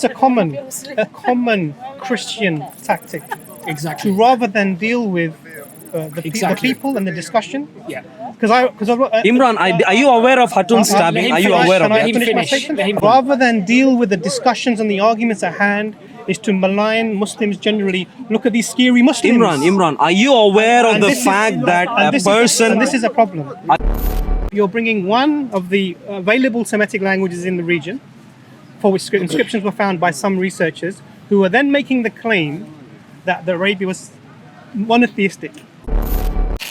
it's a common Christian tactic Exactly. to rather than deal with the people and the discussion. Yeah. Imran, are you aware of Hatun's stabbing? him Are you finish. aware of Can I that? Let him finish my finish. statement? Let him finish. Rather than deal with the discussions and the arguments at hand, is to malign Muslims generally. Look at these scary Muslims. Imran, are you aware of And the this is- fact that and a this person... and this is a problem. You're bringing one of the available Semitic languages in the region, for which inscriptions were found by some researchers, who are then making the claim that the Arabia was monotheistic.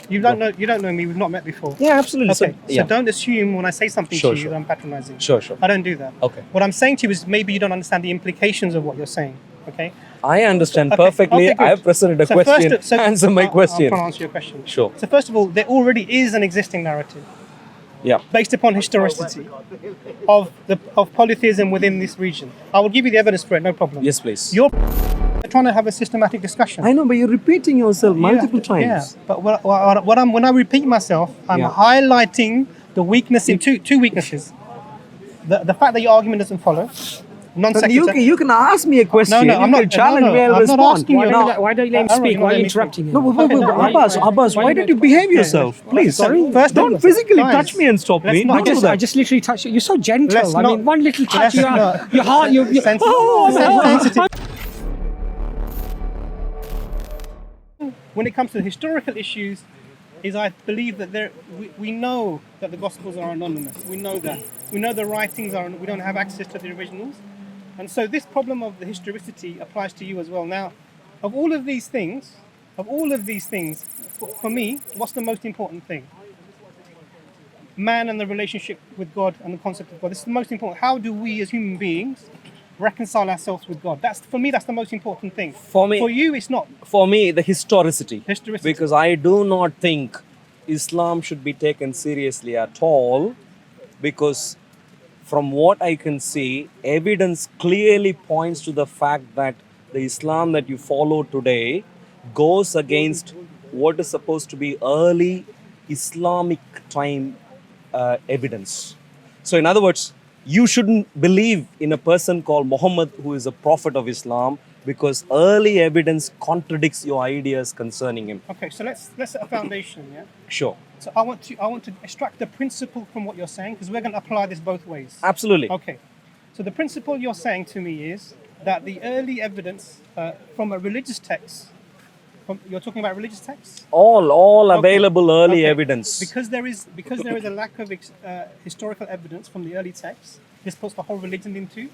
You don't know me. We've not met before. Yeah, absolutely. Okay, so don't assume when I say something Sure, to you sure. that I'm patronizing. Sure. I don't do that. Okay. What I'm saying to you is maybe you don't understand the implications of what you're saying. Okay. I understand Okay, perfectly. okay, good. I have presented a So question. first- so- Answer my I'm question. trying to answer your question. Sure. So first of all, there already is an existing narrative Yeah. based upon historicity of polytheism within this region. I will give you the evidence for it, no problem. Yes, please. You're trying to have a systematic discussion. I know, but you're repeating yourself multiple times. Yeah, but when I repeat myself, I'm Yeah. highlighting the weakness in two weaknesses. The fact that your argument doesn't follow, non But sequitur. you can ask me a question. No, I'm you can not- challenge no, me, I'll I'm not respond. asking you. Why don't you let him Alright, speak? you Why are let you me interrupting him? No, Abbas, why don't you behave yourself? Please. Sorry? First, Don't physically guys, touch me and stop let's me. not- Don't do I that. just literally touched you. You're so gentle. Let's I not- mean, one little touch, let's not- your heart, you're sensitive. When it comes to historical issues, I believe that we know that the Gospels are anonymous. We know that. We know the writings are. We don't have access to the originals, and so this problem of the historicity applies to you as well. Now, of all of these things, for me, what's the most important thing? Man and the relationship with God and the concept of God. This is the most important. How do we as human beings reconcile ourselves with God? That's the most important thing. For me- for you, it's not. For me, the historicity. Historicity. Because I do not think Islam should be taken seriously at all. Because from what I can see, evidence clearly points to the fact that the Islam that you follow today goes against what is supposed to be early Islamic time evidence. So, in other words, you shouldn't believe in a person called Muhammad who is a prophet of Islam because early evidence contradicts your ideas concerning him. Okay, so let's set a foundation. Yeah. Sure. So I want to extract the principle from what you're saying because we're going to apply this both ways. Absolutely. Okay. So the principle you're saying to me is that the early evidence from a religious text. You're talking about religious texts? All Okay. available early Okay. evidence. Because there is a lack of historical evidence from the early texts. This puts the whole religion into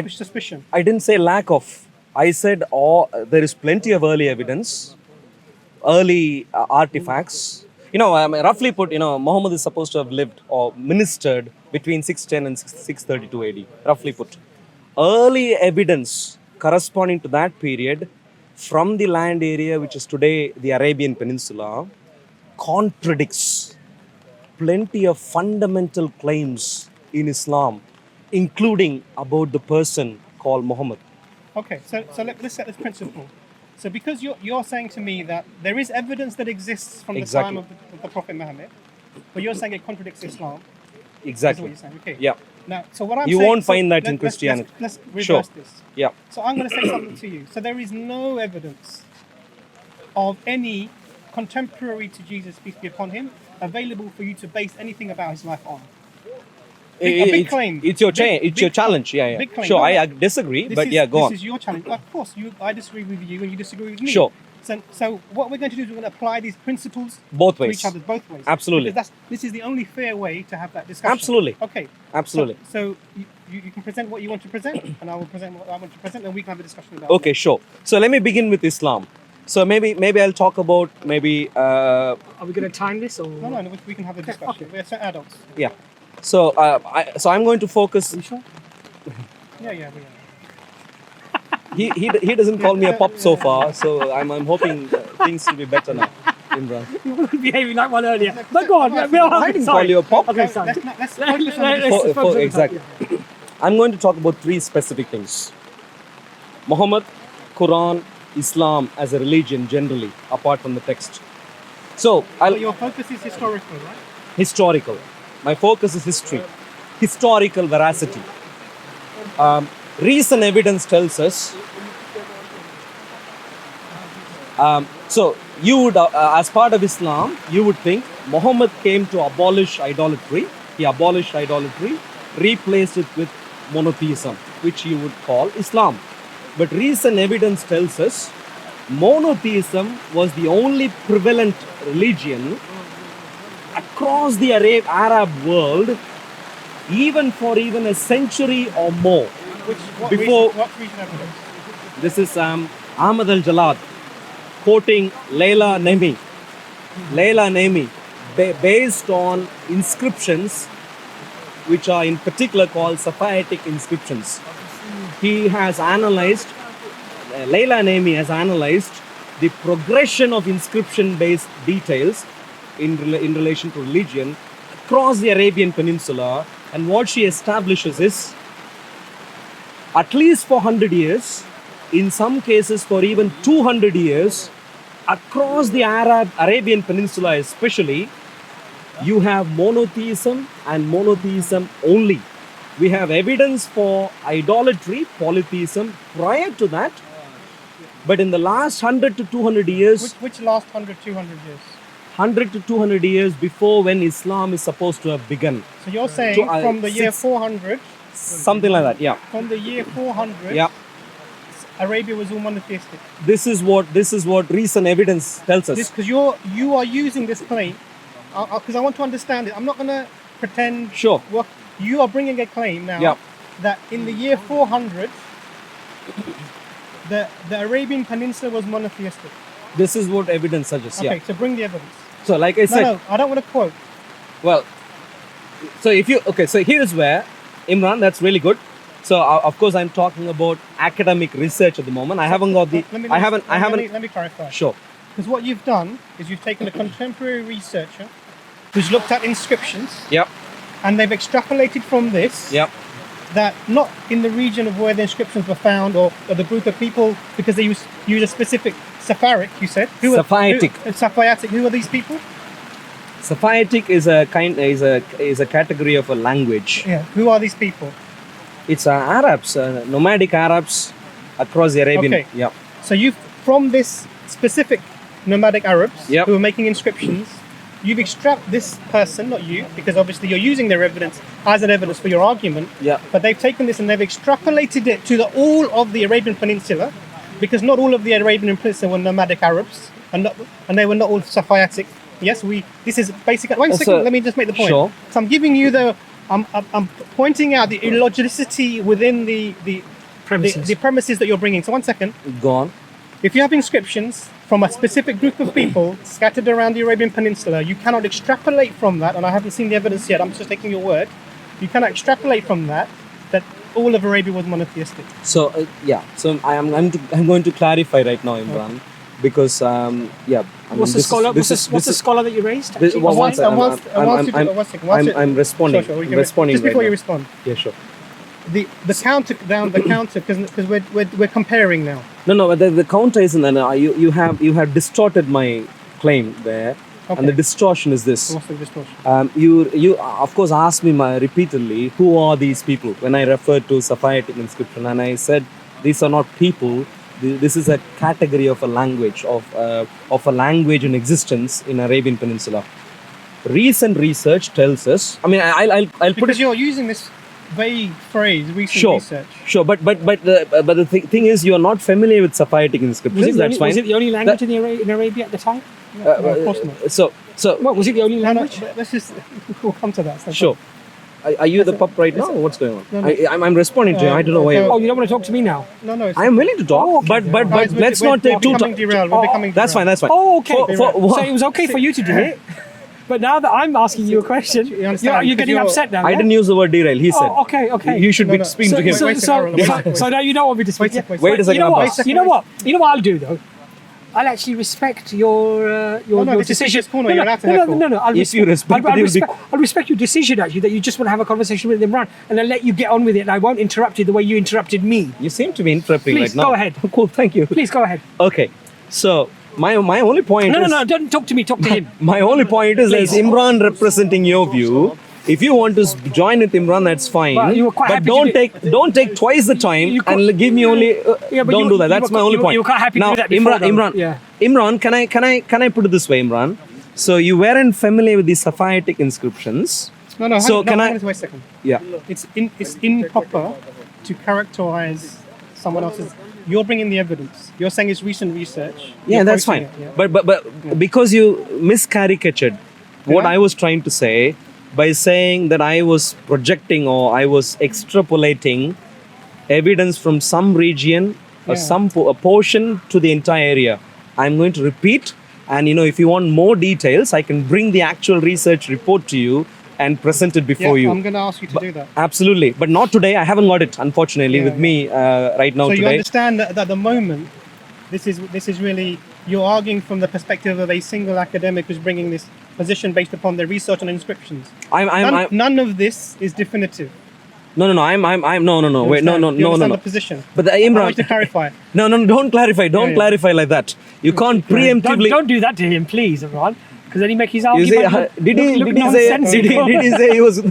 suspicion. I didn't say lack of. I said there is plenty of early evidence, early artifacts. Roughly put, Muhammad is supposed to have lived or ministered between 610 and 632 AD. Roughly put. Early evidence corresponding to that period from the land area which is today the Arabian Peninsula contradicts plenty of fundamental claims in Islam, including about the person called Muhammad. Okay, so let's set this principle. So because you're saying to me that there is evidence that exists from the Exactly. time of the Prophet Muhammad, but you're saying it contradicts Islam. Exactly. That's what you're saying. Okay. Yeah. Now, so what I'm You saying, won't find that in Christianity. Let's reverse Sure. this. Yeah. So I'm going to say something to you. So there is no evidence of any contemporary to Jesus, peace be upon him, available for you to base anything about his life on. A big claim. It's your Big challenge. Yeah. big claim. Sure, No, I no. disagree, but yeah, go on. This is your challenge. Of course, I disagree with you and you disagree with me. Sure. So what we're going to do is we're going to apply these principles Both to ways. each other, both ways. Absolutely. Because this is the only fair way to have that discussion. Absolutely. Okay. Absolutely. So you can present what you want to present, and I will present what I want to present, and we can have a discussion about Okay, sure. So let me begin with Islam. So maybe I'll talk about Are we going to time this or? it. No, we can have a discussion. Okay. We're adults. yeah. So I'm going to focus. Are you sure? Yeah, we are. He doesn't call me a pup so far, so I'm hoping things will be better now, Imran. You weren't behaving like one earlier. But go on. I didn't call you a pup. Okay, sorry. Let's focus on the Let's focus on the Exactly. topic, I'm going to talk about three specific things: Muhammad, Quran, Islam as a religion generally, apart from the text. So But your focus is historical, right? historical. My focus is history, historical veracity. recent evidence tells us. So you would, as part of Islam, you would think Muhammad came to abolish idolatry. He abolished idolatry, replaced it with monotheism, which you would call Islam. But recent evidence tells us monotheism was the only prevalent religion across the Arab world, even for even a century or more. What Before- recent evidence? This is Ahmad al-Jalad quoting Layla Nemi. Layla Nemi, based on inscriptions which are in particular called Safavitic inscriptions. He has analyzed, Layla Nemi has analyzed the progression of inscription-based details in relation to religion across the Arabian Peninsula, and what she establishes is at least for 100 years, in some cases for even 200 years, across the Arabian Peninsula especially, you have monotheism and monotheism only. We have evidence for idolatry, polytheism prior to that, but in the last 100 to 200 years, Which last 100, 200 years? 100 to 200 years before when Islam is supposed to have begun. So you're saying from the year 6 400, Something like that, yeah. from the year 400, Yeah. Arabia was all monotheistic. This is what recent evidence tells us. Because you are using this claim, because I want to understand it. I'm not going to pretend. Sure. What you are bringing a claim now Yeah. that in the year 400, the Arabian Peninsula was monotheistic. This is what evidence suggests. Okay, Yeah. so bring the evidence. So, like I said, No, I don't want to quote. well, so if you so here's where Imran, that's really good. So of course I'm talking about academic research at the moment. I haven't got the. I haven't. Let me clarify. Sure. Because what you've done is you've taken a contemporary researcher who's looked at inscriptions Yep. and they've extrapolated from this Yep. that not in the region of where the inscriptions were found or the group of people, because they use a specific Safavitic, you said. Safavitic. Safavitic. Who are these people? Safavitic is a category of a language. Yeah. Who are these people? It's Arabs, nomadic Arabs across the Arabian. Okay. Yeah. So you've, from this specific nomadic Arabs Yep. who are making inscriptions, you've extracted this person, not you, because obviously you're using their evidence as an evidence for your argument. Yeah. But they've taken this and they've extrapolated it to all of the Arabian Peninsula, because not all of the Arabian Peninsula were nomadic Arabs, and they were not all Safavitic. Yes, this is basically. Wait a Also, second. Let me just make the point. sure. So I'm giving you I'm pointing out the illogicity within the Premises. the premises that you're bringing. So one second. Go on. If you have inscriptions from a specific group of people scattered around the Arabian Peninsula, you cannot extrapolate from that, and I haven't seen the evidence yet, I'm just taking your word, you cannot extrapolate from that all of Arabia was monotheistic. So so I'm going to clarify right now, Imran, because What's the scholar? What's the scholar that you raised? This- actually? well, one second, I'm responding. Sure, I'm responding just before right you now. respond. Yeah, sure. The counter, because we're comparing now. No, the counter isn't. You have distorted my claim there, Okay. and the distortion is this. What's the distortion? You of course asked me repeatedly who are these people when I referred to Safavitic inscription, and I said these are not people. This is a category of a language of a language in existence in Arabian Peninsula. Recent research tells us. I mean, I'll put Because it. you're using this vague phrase, recent Sure, research. sure, but the thing is, you are not familiar with Safavitic inscriptions. That's fine. Was it the only language in Arabia at the time? No, of course not. So What, was it the only No, no, language? let's just, we'll come to that. sure. Are you the pup right now, or what's going on? No, no. I'm responding to you. I don't know why. no. Oh, you don't want to talk to me now? No, no. I am willing to talk, but Guys, let's we're not take too becoming derailed. We're becoming That's fine. derailed. That's fine. Oh, okay. For- So it was okay for you to do it, but now that I'm asking you a question, You understand? you're getting Because upset now. I yeah? didn't use the word derail. He said. Oh, okay. You should No, be no. speaking to him. Wait a second, So now you don't want me to speak. Wait a second, You know Abbas. what? You know what? You know what I'll do though. I'll actually respect your this is decision. his corner, you're allowed to heckle. No. If you respect it, it'll be- I'll respect your decision actually that you just want to have a conversation with Imran, and I'll let you get on with it, and I won't interrupt you the way you interrupted me. You seem to be interrupting Please, right now. go ahead. Cool. Thank you. Please go ahead. Okay. So my only point. No, is, don't talk to me. Talk to him. My only point is, as Imran representing your view, If you want to join with Imran, that's fine. But you were quite happy to don't take twice the time You could- and give me only. Yeah, but don't you- do that. you That's were- my only you were- point. you were quite happy to now, do that before, Imran, though. Yeah. Imran, can I put it this way, Imran? So you weren't familiar with the Safavitic inscriptions. No. So can I? Wait a second. Yeah. It's improper to characterize someone else's. You're bringing the evidence. You're saying it's recent research. Yeah, You're that's quoting fine. it, yeah. But because you miscaricatured what Yeah. I was trying to say by saying that I was projecting or I was extrapolating evidence from some region or Yeah. a portion to the entire area. I'm going to repeat, and if you want more details, I can bring the actual research report to you and present it before Yeah, you. I'm going to ask you to do that. Absolutely, but not today. I haven't got it, unfortunately, Yeah, with me right now So you today. understand that at the moment, this is really you're arguing from the perspective of a single academic who's bringing this position based upon their research on inscriptions. None of this is definitive. No. Wait, no. You understand the position. But I Imran, want you to clarify. No, don't clarify. Don't Yeah. clarify like that. You can't preemptively. Don't do that to him, please, Imran. Because then he make his You argument. say, did he say? nonsensical. Did he say he was?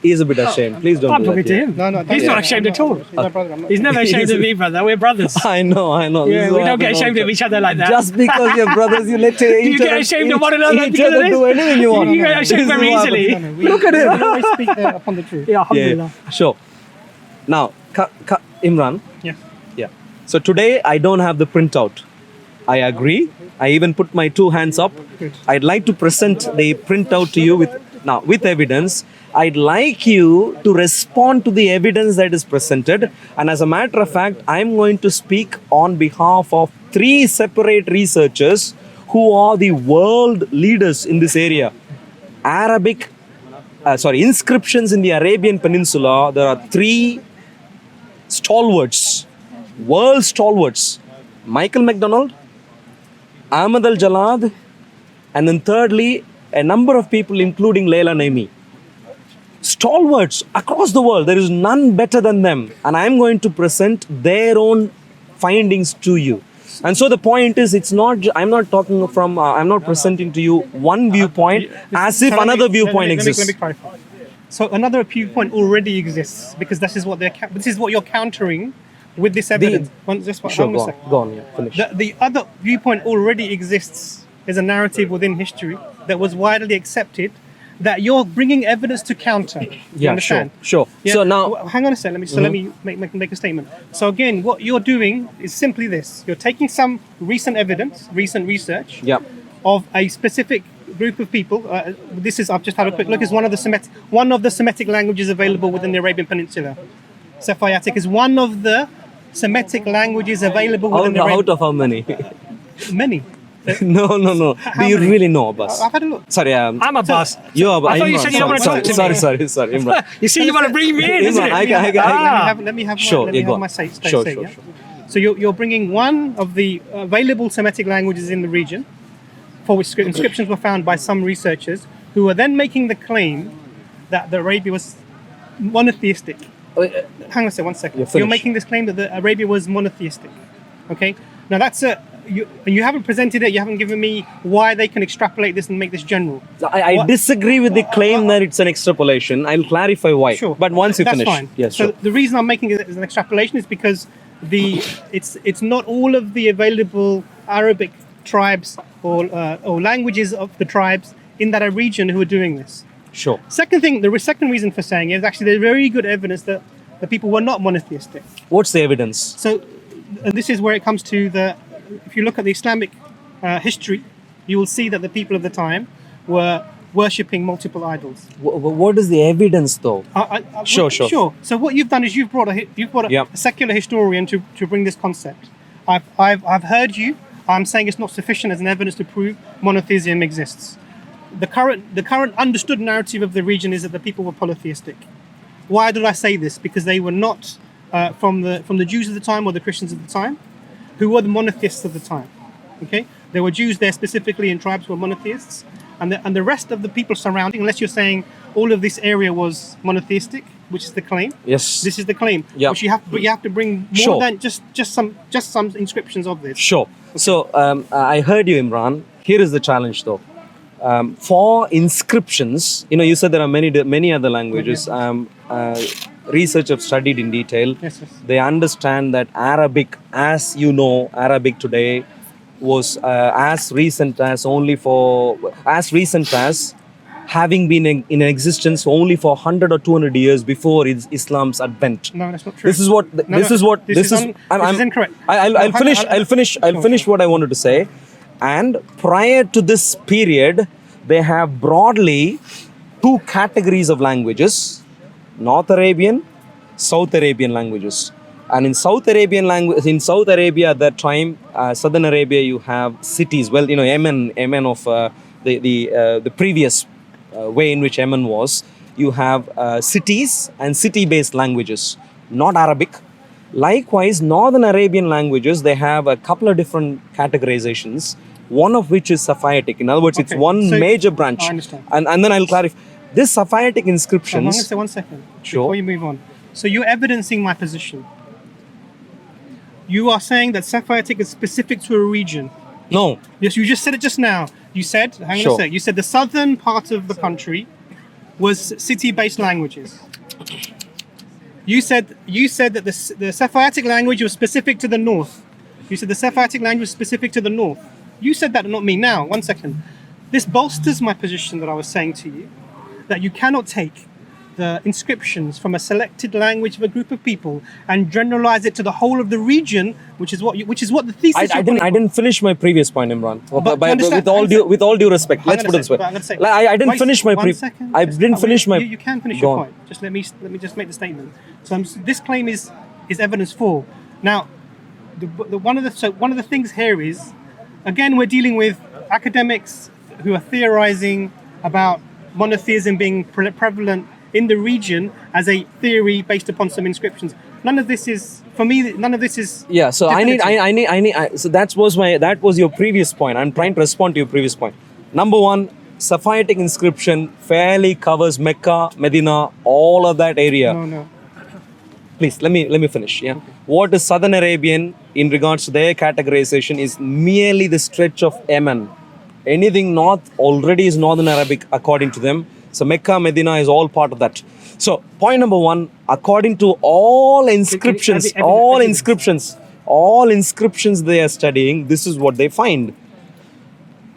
He is a bit ashamed. Please don't. I'm do talking that, to yeah. him. No, He's not ashamed at all. He's my brother. I'm not. He's never ashamed of me, brother. We're brothers. I know. Yeah, This is we what don't get happens ashamed all of the each other like that. Just because you're brothers, you let each you get other, ashamed of one another each because of other this? do anything you want. You get ashamed This is very what easily. happens. Look at him. We always speak upon the truth. Yeah, alhamdulillah. Yeah, sure. Now, Imran. Yeah. Yeah. So today I don't have the printout. I agree. I even put my two hands up. Good. I'd like to present the printout to you with evidence. I'd like you to respond to the evidence that is presented. And as a matter of fact, I'm going to speak on behalf of 3 separate researchers who are the world leaders in this area. Inscriptions in the Arabian Peninsula. There are 3 stalwarts, world stalwarts. Michael McDonald, Ahmad al-Jalad, and then thirdly, a number of people including Leila Naimi. Stalwarts across the world, there is none better than them. And I'm going to present their own findings to you. And so the point is, I'm not presenting to you one viewpoint as if another viewpoint exists. Let me clarify. So another viewpoint already exists because this is what you're countering with this evidence. Sure, go on, yeah, finish. The other viewpoint already exists is a narrative within history that was widely accepted that you're bringing evidence to counter. You Yeah, understand? sure. Yeah. So now, Well, hang on a second. Let me make a statement. So again, what you're doing is simply this: you're taking some recent evidence, recent research yeah, of a specific group of people. I've just had a quick look. Is one of the Semitic languages available within the Arabian Peninsula. Safavitic is one of the Semitic languages available within the out Arabian. of how many? Many. No. Do you many? really know, Abbas? I've had a look. Sorry, I'm a boss. you are. I thought you said you don't want to talk to me. Sorry, Imran. You see, you want to bring me in, isn't Imran, it? Let me have Sure, yeah, go on. my say. Sure. Yeah? So you're bringing one of the available Semitic languages in the region, for which inscriptions were found by some researchers, who are then making the claim that the Arabia was monotheistic. Hang on a second, one second. You're You're finished. making this claim that the Arabia was monotheistic. Okay? Now that's you haven't presented it, you haven't given me why they can extrapolate this and make this general. I What- disagree with the claim that it's an extrapolation. I'll clarify why. Sure. But once you That's finish. fine. Yes, so sure. the reason I'm making it as an extrapolation is because it's not all of the available Arabic tribes or languages of the tribes in that region who are doing this. Sure. The second reason for saying it is actually there's very good evidence that the people were not monotheistic. What's the evidence? So, and this is where it comes to if you look at the Islamic history, you will see that the people of the time were worshipping multiple idols. What is the evidence, though? Sure. So what you've done is you've brought Yep. a secular historian to bring this concept. I've heard you. I'm saying it's not sufficient as an evidence to prove monotheism exists. The current understood narrative of the region is that the people were polytheistic. Why did I say this? Because they were not from the Jews of the time or the Christians of the time, who were the monotheists of the time. Okay, there were Jews there specifically, and tribes were monotheists, and the rest of the people surrounding, unless you're saying all of this area was monotheistic, which is the claim. Yes. This is the claim. Yeah. Which you have to bring more Sure. than just some inscriptions of this. Sure. So I heard you, Imran. Here is the challenge, though. For inscriptions, you said there are many other languages. Research have studied in detail. Yes, yes. They understand that Arabic, as you know, Arabic today was as recent as having been in existence only for 100 or 200 years before Islam's advent. No, that's not true. This is incorrect. I'll finish what I wanted to say. And prior to this period, they have broadly two categories of languages: North Arabian, South Arabian languages. And in South Arabia at that time, Southern Arabia, you have cities. Well, Yemen of the previous way in which Yemen was, you have cities and city-based languages, not Arabic. Likewise, Northern Arabian languages, they have a couple of different categorizations, one of which is Safayitic. In other words, it's one major branch. I understand. And then I'll clarify. This Safayitic I'm inscriptions... going to say 1 second Sure. before you move on. So you're evidencing my position. You are saying that Safayitic is specific to a region. No. Yes, you just said it just now. You said, hang on Sure. a sec, you said the southern part of the country was city-based languages. You said that the Safayitic language was specific to the north. You said the Safayitic language was specific to the north. You said that, not me. Now, 1 second. This bolsters my position that I was saying to you, that you cannot take the inscriptions from a selected language of a group of people and generalize it to the whole of the region, which is what the thesis. I didn't finish my previous point, Imran. But With all due respect, let's put it this way. I didn't finish my I didn't finish my. You can finish Go your on. point. Just let me just make the statement. So this claim is evidence for. Now, one of the things here is, again, we're dealing with academics who are theorizing about monotheism being prevalent in the region as a theory based upon some inscriptions. None of this is, for me, Yeah, so definitive. so that was your previous point. I'm trying to respond to your previous point. Number one, Safayitic inscription fairly covers Mecca, Medina, all of that area. No. Please, let me finish. Yeah. Okay. What is Southern Arabian in regards to their categorization is merely the stretch of Yemen. Anything north already is Northern Arabic according to them. So Mecca, Medina is all part of that. So point number one, according to all inscriptions, all inscriptions they are studying, this is what they find.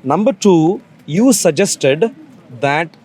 Number two, you suggested that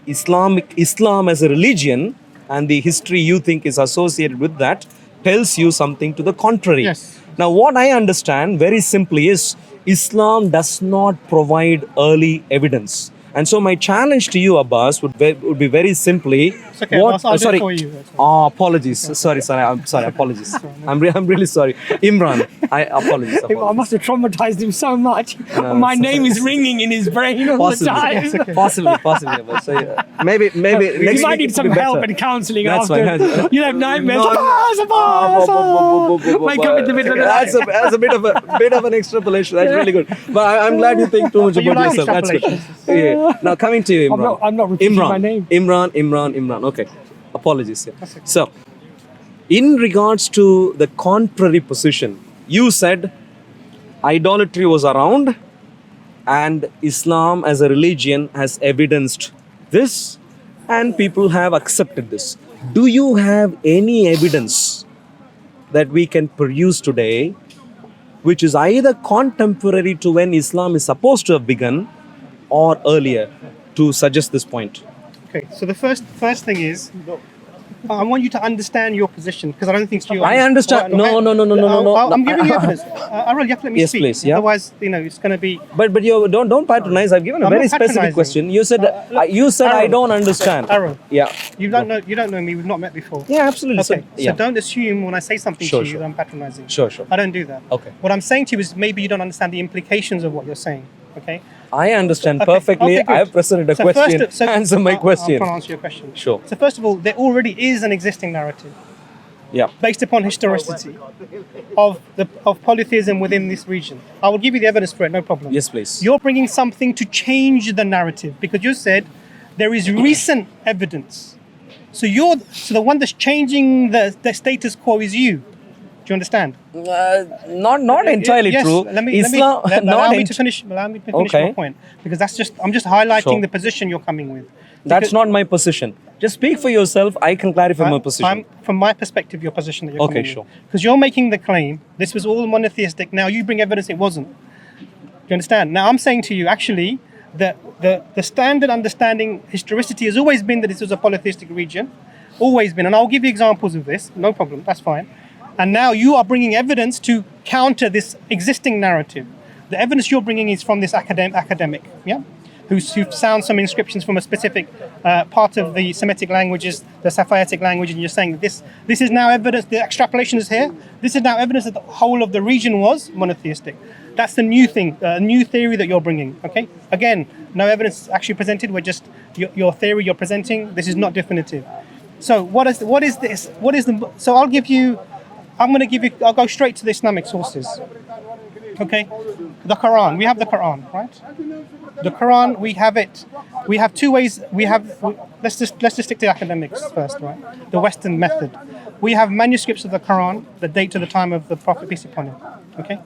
Islam as a religion and the history you think is associated with that tells you something to the contrary. Yes. Now, what I understand very simply is Islam does not provide early evidence. And so my challenge to you, Abbas, would be very simply... It's okay, Abbas, I'll do it for you. Apologies. Okay. Sorry, apologies. I'm really sorry. Imran, apologies. I must have traumatized him so much. My name is ringing in his brain all the time. Possibly. Abbas. So, maybe You next might week need it some will be help better. and counselling That's after. fine. You'll have nightmares. No. Wake up in the middle of the night. That's a bit of an extrapolation. That's really good. But I'm glad you think too much But you about like yourself. That's good. extrapolations. Yeah. Now coming to you, Imran. I'm not repeating my name. Imran. Okay. Apologies. Yeah. So, in regards to the contrary position, you said idolatry was around and Islam as a religion has evidenced this and people have accepted this. Do you have any evidence that we can produce today which is either contemporary to when Islam is supposed to have begun or earlier to suggest this point? Okay, so the first thing is, I want you to understand your position because I don't think you. I understand. No. I'm giving you evidence. Arul, you have to let me Yes, speak. please, yeah. Otherwise, it's going to be. But you don't patronize. I've given a I'm very not specific patronizing. question. You said Arul, I don't understand. Arul, Yeah. you don't know me. We've not met before. Yeah, absolutely. Okay, So, yeah. so don't assume when I say something Sure, to you sure. that I'm patronizing. Sure. I don't do that. Okay. What I'm saying to you is maybe you don't understand the implications of what you're saying. Okay. I understand Okay, perfectly. okay, good. I have presented a question. Answer my question. I'm trying to answer your question. Sure. So first of all, there already is an existing narrative Yeah. based upon historicity of polytheism within this region. I will give you the evidence for it, no problem. Yes, please. You're bringing something to change the narrative because you said there is recent evidence. So the one that's changing the status quo is you. Do you understand? Not entirely Yes, true. Islam, allow me not to finish. Allow me to finish Okay. my point, because I'm just highlighting Sure. the position you're coming with. That's not my position. Just speak for yourself. I can clarify my position. From my perspective, your position that you're Okay, coming sure. Because you're making the claim this was all monotheistic. Now you bring evidence it wasn't. Do you understand? Now I'm saying to you, actually, that the standard understanding historicity has always been that this was a polytheistic region, always been, and I'll give you examples of this. No problem, that's fine. And now you are bringing evidence to counter this existing narrative. The evidence you're bringing is from this academic, yeah, who found some inscriptions from a specific part of the Semitic languages, the Safavitic language, and you're saying this is now evidence. The extrapolation is here. This is now evidence that the whole of the region was monotheistic. That's the new thing, a new theory that you're bringing. Okay, again, no evidence actually presented. We're just your theory you're presenting. This is not definitive. So what is this? What is the? So I'll go straight to the Islamic sources. Okay, the Quran. We have the Quran, right? The Quran. We have it. We have two ways. Let's just stick to academics first, right? The Western method. We have manuscripts of the Quran that date to the time of the Prophet, peace upon him. Okay,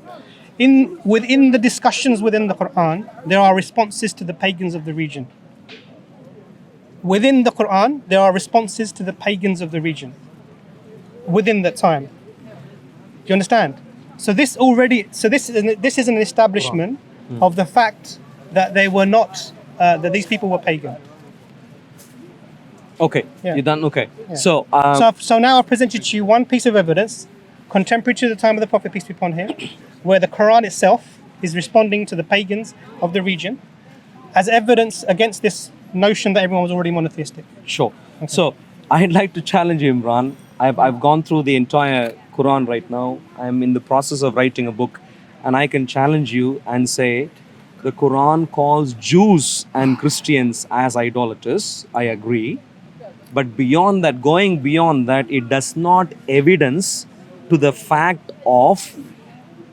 within the discussions within the Quran, there are responses to the pagans of the region. Within the Quran, there are responses to the pagans of the region. Within that time. Do you understand? So this is an establishment of the fact that they were not, that these people were pagan. Okay, Yeah. you're done. Okay, Yeah. so So now I've presented to you one piece of evidence, contemporary to the time of the Prophet, peace be upon him, where the Quran itself is responding to the pagans of the region as evidence against this notion that everyone was already monotheistic. Sure. So I'd like to challenge you, Imran. I've gone through the entire Quran right now. I'm in the process of writing a book, and I can challenge you and say the Quran calls Jews and Christians as idolaters. I agree. But beyond that, going beyond that, it does not evidence to the fact of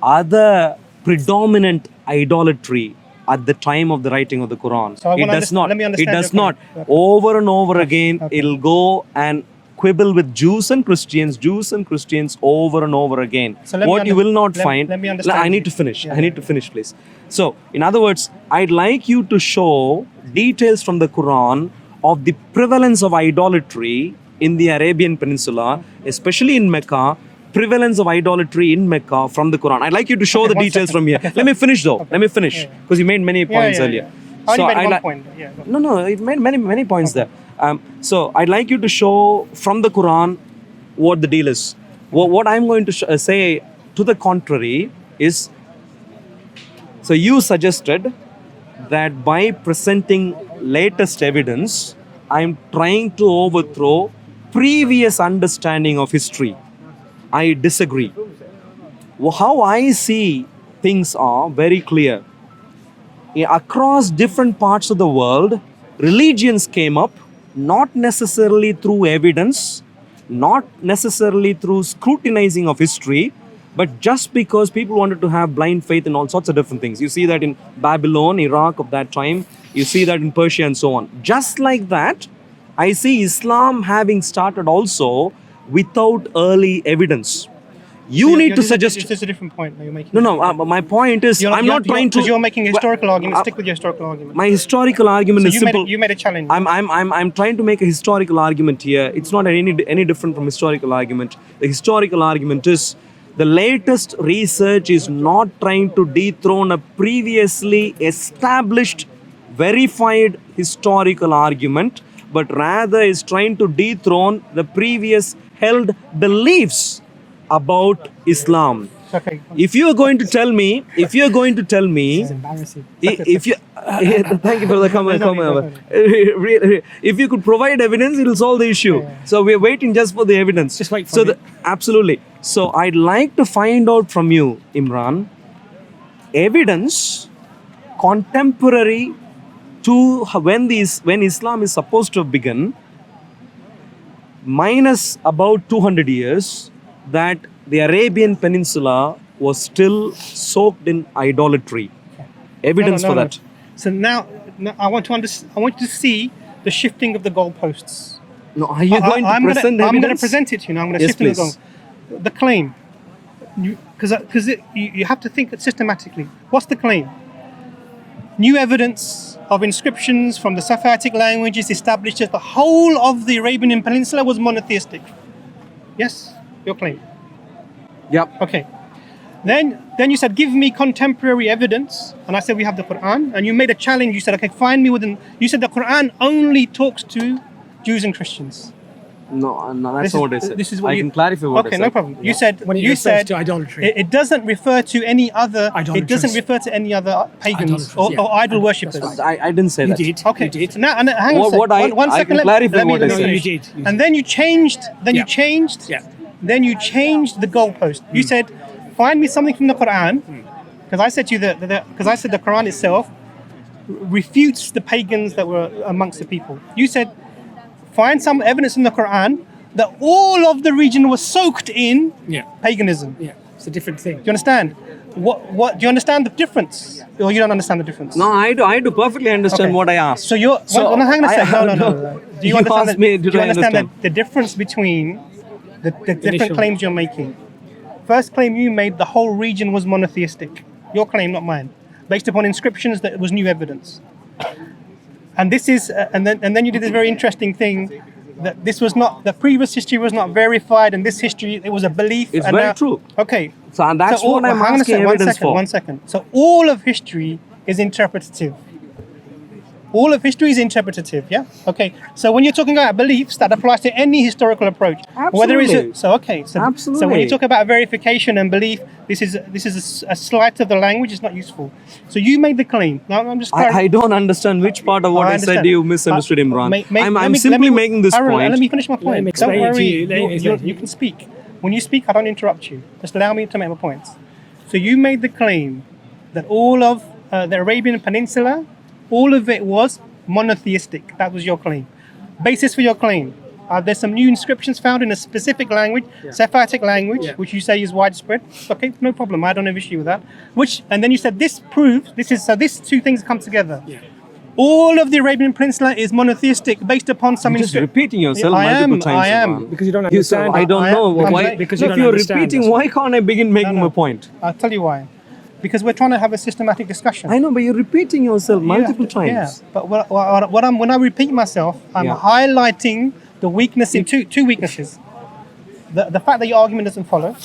other predominant idolatry at the time of the writing of the Quran. So I It wanna does not. let me It understand does your not. point. Okay. Over and over again, Okay. it'll go and quibble with Jews and Christians over and over again. So let me What you will not find. let me understand I need you. to finish. Yeah. I need to finish, please. So, in other words, I'd like you to show details from the Quran of the prevalence of idolatry in the Arabian Peninsula, especially in Mecca. Prevalence of idolatry in Mecca from the Quran. I'd like you to show the one details second. from here. Okay, Let me finish though. okay. Let me finish Yeah, yeah. because you made many points earlier. I only made I'd one like- point. Yeah. No, it made many points there. So I'd like you to show from the Quran what the deal is. What I'm going to say to the contrary is, so you suggested that by presenting latest evidence, I'm trying to overthrow previous understanding of history. I disagree. How I see things are very clear. Across different parts of the world, religions came up not necessarily through evidence, not necessarily through scrutinizing of history, but just because people wanted to have blind faith in all sorts of different things. You see that in Babylon, Iraq of that time, you see that in Persia and so on. Just like that, I see Islam having started also without early evidence. You need to suggest. This is a different point that you're making. No. My point is, I'm not trying to. Because you're making a historical argument. Uh, Stick with your historical argument. My historical argument So is simple. you made a challenge. I'm trying to make a historical argument here. It's not any different from historical argument. The historical argument is the latest research is not trying to dethrone a previously established, verified historical argument, but rather is trying to dethrone the previous held beliefs about Islam. Okay. If you are going to tell me, This is embarrassing. if you thank you for the comment. If you could provide evidence, it will solve the issue. So we are waiting just for the evidence. Just wait for so it. absolutely. So I'd like to find out from you, Imran, evidence contemporary to when Islam is supposed to have begun, minus about 200 years, that the Arabian Peninsula was still soaked in idolatry. Evidence No. for that. So now I want to see the shifting of the goalposts. No, are you going to present I'm going to evidence? present it to you now. I'm going to Yes, shift in the please. goal. The claim because you have to think systematically. What's the claim? New evidence of inscriptions from the Safavitic languages establishes the whole of the Arabian Peninsula was monotheistic. Yes, your claim. Yep. Okay. Then you said, give me contemporary evidence, and I said we have the Quran, and you made a challenge. You said, okay, find me within. You said the Quran only talks to Jews and Christians. No, that's not what I said. This is what I can clarify what I said. Okay, no problem. You said When it you refers said to idolatry. it doesn't refer to any other. It Idolatrous. doesn't refer to any other pagans Idolatrous, or idol worshippers. I didn't say You that. did. Okay. You did. Now, and hang on a What second. One I second. can clarify let me what I finish. said. No, you did. You And then you changed. Then Yeah. you changed. Yeah. Then you changed the goalpost. You said, find me something from the Quran, because I said to you that because I said the Quran itself refutes the pagans that were amongst the people. You said, find some evidence in the Quran that all of the region was soaked in Yeah. paganism. Yeah. It's a different thing. Do you understand? What do you understand the difference? Or you don't understand the difference? No, I do perfectly understand Okay. what I asked. So you're no, hang on a second. No. Do you You understand, asked me, do did you I understand understand? the difference between the different Initial. claims you're making? First claim you made, the whole region was monotheistic. Your claim, not mine, based upon inscriptions that it was new evidence. And this is, and then you did this very interesting thing, that this was not, the previous history was not verified, and this history, it was a belief. It's and very now- true. Okay. So that's what I'm hang on a asking second, evidence for. One second. So all of history is interpretative. All of history is interpretative, yeah? Okay. So when you're talking about beliefs, that applies to any historical approach. Whether Absolutely. it's so when you Absolutely. talk about verification and belief, this is a slight of the language. It's not useful. So you made the claim. Now I'm just. I don't understand which part of what I said understand. you misunderstood, Imran. I'm Let simply me- making this Aaron, point. Let me finish my point. him Don't explain it to worry. you. Let him explain it to You you. can speak. When you speak, I don't interrupt you. Just allow me to make my points. So you made the claim that all of the Arabian Peninsula, all of it was monotheistic. That was your claim. Basis for your claim. There's some new inscriptions found in a specific language, Safavitic language, which you say is widespread. Okay, no problem. I don't have issue with that. And then you said this proves these two things come together. Yeah. All of the Arabian Peninsula is monotheistic based upon some You're just inscriptions. repeating yourself I am, multiple times. I am. Imran. Because you don't You said, understand. I don't know I'm why. saying- because you if don't you're understand, repeating, that's why can't I begin making my point? I'll tell you why. Because we're trying to have a systematic discussion. I know, but you're repeating yourself multiple times. Yeah, but when I repeat myself, I'm Yeah. highlighting the weakness in two weaknesses. The fact that your argument doesn't follow,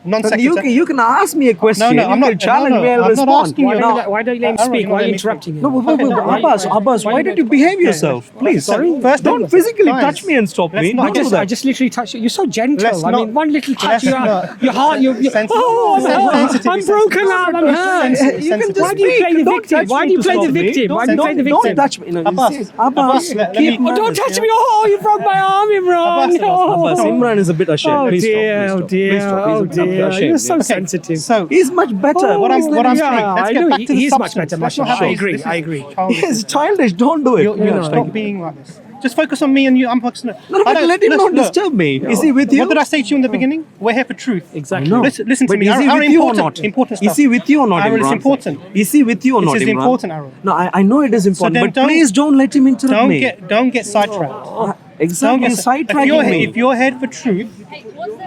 But non-sequitur. you can ask me a question. No, I'm you not- can challenge no, me. I'll I'm not respond. asking you. Why don't you let him Aaron, speak? you're Why not are you letting me interrupting speak. him? No, Okay, no, Abbas, why did you behave yourself? Please, Sorry? First don't of- physically guys, touch me and stop let's me. not- Don't do I that. just literally touched you. You're so gentle. Let's I not- mean, one little touch, let's your not- heart, you're Sensitive. oh, Sensitive. I'm broken up, I'm hurt. Sensitive. You can Sensitive. just Why do you play the Don't victim? touch Why me do you to play the stop me. victim? Why do you play the Don't victim? touch me. No, Abbas, you see, Abbas, let me- keep Oh, don't manners, touch yeah? me. Oh, you broke my arm, Imran. Abbas, Oh. Abbas, Imran is a bit ashamed. Oh Please stop, dear, please oh stop. dear, Please stop. He's oh a bit dear. ashamed, You're so yeah. sensitive. So He's much better. Oh, what I'm yeah, saying, I let's know, get back to the he is much substance. better, Let's not mashallah. have I this- agree, this I is agree. childish. He's childish. Don't do it. Stop being like this. Just focus on me and you. I'm focusing. No, but let him not disturb me. Is he with you? What did I say to you in the beginning? We're here for truth. Exactly. No. Listen to But me. is he Aaron, with you or important, not? important stuff. Is he with you or not, Aaron, it's Imran? important. Is he with you or This not, is Imran? important, Aaron. No, I know it is important, then but please don't let him interrupt me. Don't get sidetracked. Exactly, Don't get sidetracking me. If you're here for truth,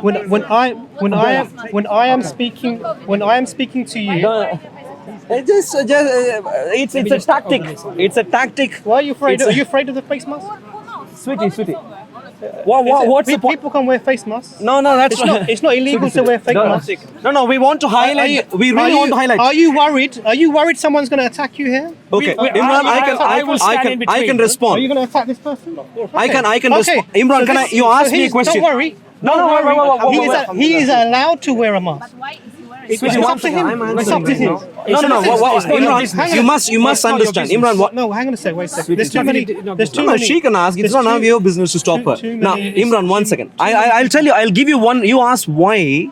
when I am speaking to you, It's a tactic. It's a tactic. why are you afraid? Are you afraid of the face mask? Sweetie. What's the point? People can wear face masks. No, that's It's not illegal to wear fake masks. No, we want to highlight. We really want to highlight. Are you worried? Are you worried someone's going to attack you here? Okay, Imran, I will stand in I can between. Are respond. you going to attack this person? I can Okay. respond. Imran, can I? You asked me a question. Don't worry. No, Don't worry. wait. He is allowed to wear a mask. It's up to him. It's up to him. No. Imran, you must understand. Imran, what? No, hang on a second. Wait a second. There's too many. There's too No, many. she can ask. It's there's not none of too- your business to stop her. too Now, many- Imran, one second. I'll tell you. I'll give you one. You asked why.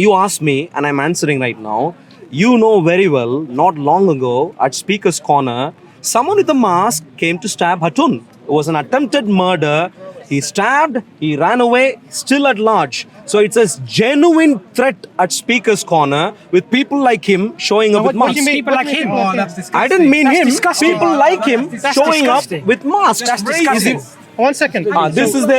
You asked me, and I'm answering right now. You know very well. Not long ago, at Speaker's Corner, someone with a mask came to stab Hatun. It was an attempted murder. He stabbed. He ran away. Still at large. So it's a genuine threat at Speaker's Corner with people like him showing up with What do you masks. mean? People like him. Oh, that's I didn't mean That's him. disgusting. People like him That's showing disgusting. up with masks. That's Is he- disgusting. One second. This is the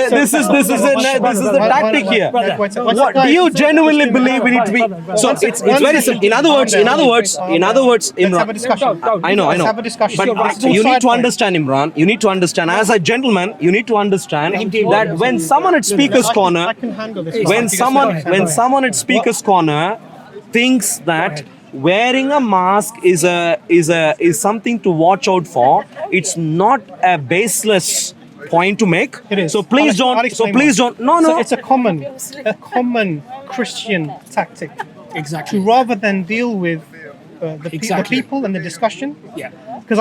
tactic here. Wait, What do you genuinely believe we need to be? So it's very simple. In other words, Let's have a Imran. discussion. I know. Let's have a discussion. But It's all you need side to points. understand, Imran. You need to understand. As a gentleman, you need to understand that when someone at Speaker's Corner, I can handle this. when someone at Speaker's Corner thinks that wearing a mask is something to watch out for, it's not a baseless point to make. It is. So please I'll don't. So explain please why. don't. No. So it's a common Christian tactic. Exactly. Rather than deal with the Exactly. people and the discussion. Yeah. Because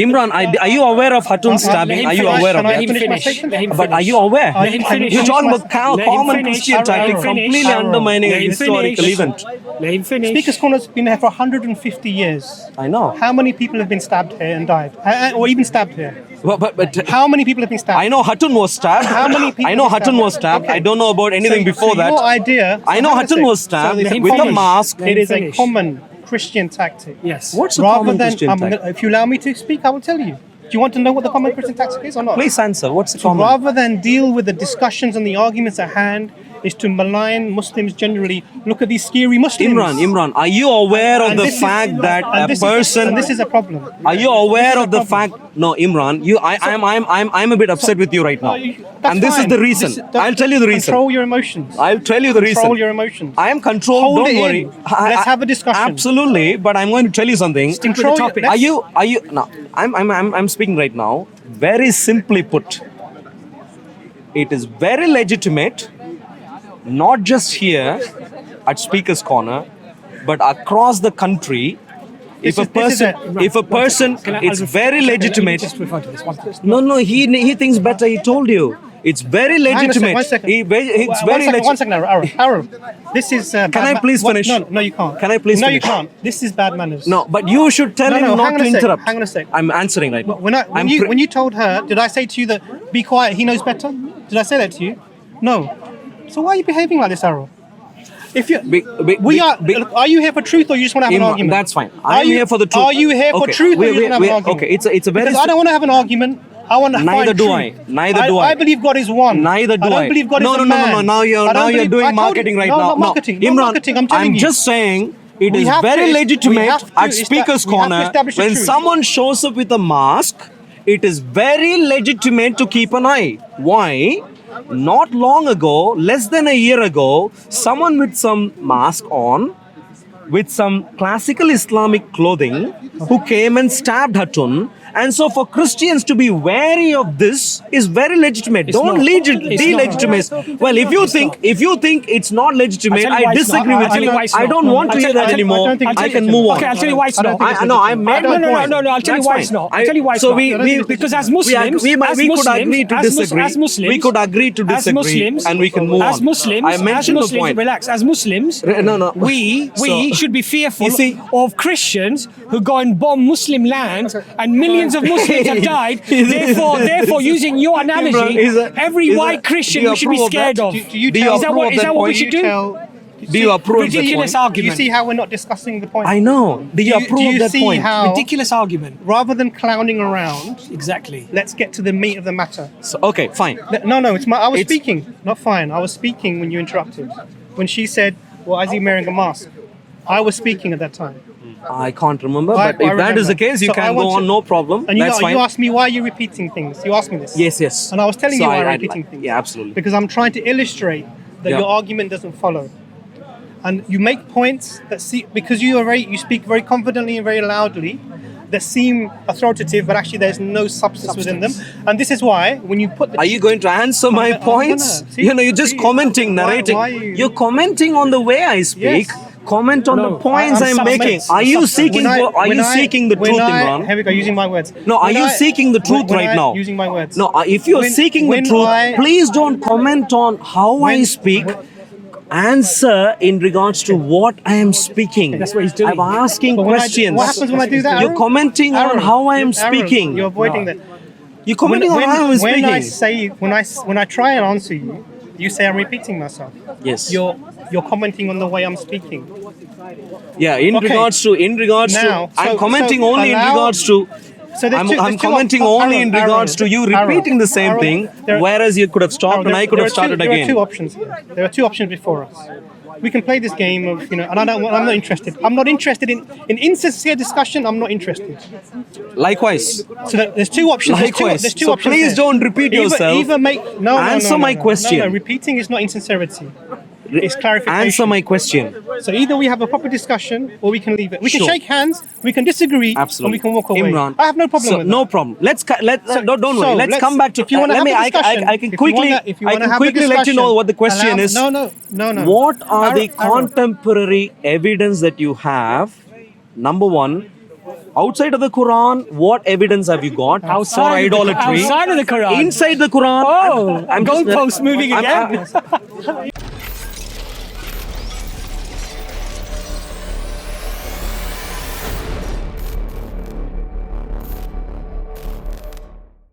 Imran, are you aware of Hatun's stabbing? Are you aware of Can I it? finish my statement? But are you aware? Let him finish. You're talking about Let him common finish. Christian tactic, Let him finish. completely undermining a Let him historical finish. event. Let him finish. Speaker's Corner's been there for 150 years. I know. How many people have been stabbed here and died? Or even stabbed here? But How many people have been stabbed? I know Hatun was stabbed. How many people I know have been Hatun was stabbed. Okay. I don't know about anything before so that. Your idea. I know hang on a Hatun sec. was stabbed it's with a common- mask. It is a Finish. common Christian tactic. Yes. What's the Rather common than, Christian tactic? if you allow me to speak, I will tell you. Do you want to know what the common Christian tactic is or not? Please answer. What's the common? Rather than deal with the discussions and the arguments at hand, is to malign Muslims generally. Look at these scary Muslims. Imran, are you aware of And the this is- fact that and a this is- person? and this is a problem. Are you aware This is of a the fact? No, Imran. I'm a bit upset with you right now, That's and this is fine. the reason. I'll tell you the reason. Control your emotions. I'll tell you the reason. Control your emotions. I am controlled. Hold Don't it worry. in. Let's have a discussion. Absolutely, but I'm going to tell you something. Stick with the Control your- topic. let's- Are you? No, I'm speaking right now. Very simply put, it is very legitimate, not just here at Speaker's Corner, but across the country. If a person, it's very legitimate. Just refer to this one. No, he thinks better. He told you. It's very Hang on a second, legitimate. one second. It's very legitimate. One second, Arrow. This is. Can I please finish? No, you can't. Can I please No, finish? you can't. This is bad manners. No, but you should tell No, him hang not on to a sec, interrupt. hang on a sec. I'm answering right now. When you told her, did I say to you that be quiet? He knows better. Did I say that to you? No. So why are you behaving like this, Arrow? If you, are you here for truth or you just want to have an argument? That's fine. I'm here for the truth. Are you here for truth or you just want to have an argument? Okay, it's a very. Because I don't want to have an argument. I want to Neither find do truth. I. Neither do I. I believe God is one. Neither do I. I don't believe God is a man. No. Now you're doing I told marketing you. right No, now. not marketing. No, Not Imran, marketing. I'm telling you. just saying it We is have very to- we legitimate have to at Speaker's Corner establish the when truth. someone shows up with a mask. It is very legitimate to keep an eye. Why? Not long ago, less than a year ago, someone with some mask on, with some classical Islamic clothing, who came and stabbed Hatun. And so for Christians to be wary of this is very legitimate. Don't delegitimize. Well, if you think it's not legitimate, I'll tell you I why it's disagree not. with I'll tell you. you why it's I not. don't want to hear that I don't anymore. think it's I can legitimate. move on. Okay, I'll tell you why it's I don't not. think it's I made my point. No, I'll tell you That's why it's fine. not. I'll tell you why it's So not. Because as Muslims, we could agree to disagree. As Muslims, We could agree to disagree, and we can move on. As Muslims, I mentioned the point. relax. As Muslims, No. we So- should be fearful You see- of Christians who go and bomb Muslim lands, and millions of Muslims have died. Therefore, using your analogy, every white Christian we should be scared of. Do you Do you tell- Is that what- is that what we should do? Do you approve of that Ridiculous point? Do you argument. see how we're not discussing the point? I know. Do you approve of that see point? how, Ridiculous argument. rather than clowning around, Exactly. let's get to the meat of the matter. So, okay, fine. No, I was It's- speaking, not fine. I was speaking when you interrupted. When she said, well, is he wearing a mask? I was speaking at that time. I can't remember, I- but I if that is the remember. case, you So I can go want on, to- no problem. And That's you fine. asked me, why are you repeating things? You asked me this. Yes. And I was telling So you why I'm I'd repeating like- things. Yeah, absolutely. Because I'm trying to illustrate that Yeah. your argument doesn't follow. And you make points that because you speak very confidently and very loudly, that seem authoritative, but actually there's no substance within them. And this is why when you put the Are you going to answer my I'm points? gonna. See- You're just see, commenting, why- narrating. why you- You're commenting on the way I speak. Yes. Comment on the No, points I'm making. substance. Are you Substance. seeking? Are you seeking the truth, Imran? Here we go, using my words. No, are you seeking the truth right now? Using my words. No, if you're seeking the when truth, I- please don't comment on how I When- speak. Answer in regards to what I am speaking. That's what he's doing. I'm asking But when questions. what happens when I do that? You're Aaron? commenting on Aaron, how I am Aaron, speaking. You're avoiding that. You're commenting on how I'm speaking. When I try and answer you, you say I'm repeating myself. Yes. You're commenting on the way I'm speaking. Yeah, in Okay. regards to, Now, I'm so- commenting so only in allow- regards to. So there's I'm commenting only in regards to you repeating the same thing, whereas you could have stopped and I could have started There are again. two options. There are two options before us. We can play this game of, and I'm not interested. I'm not interested in insincere discussion. I'm not interested. Likewise. So there's two options. Likewise. There's two So options please there. don't repeat yourself. Either make Answer my question. No, repeating is not insincerity. It's clarification. Answer my question. So either we have a proper discussion or we can leave it. We can Sure. shake hands, we can disagree, Absolutely. and we can walk away. Imran, I have no problem with no that. problem. Don't worry. So Let's come back to. if you want to let have me. a discussion, I can quickly. Let you know what the question is. No. What are the contemporary evidence that you have? Number one, outside of the Quran, what evidence have you got for idolatry? Outside of the Quran. Inside the Quran, Oh, goalpost moving I'm- again.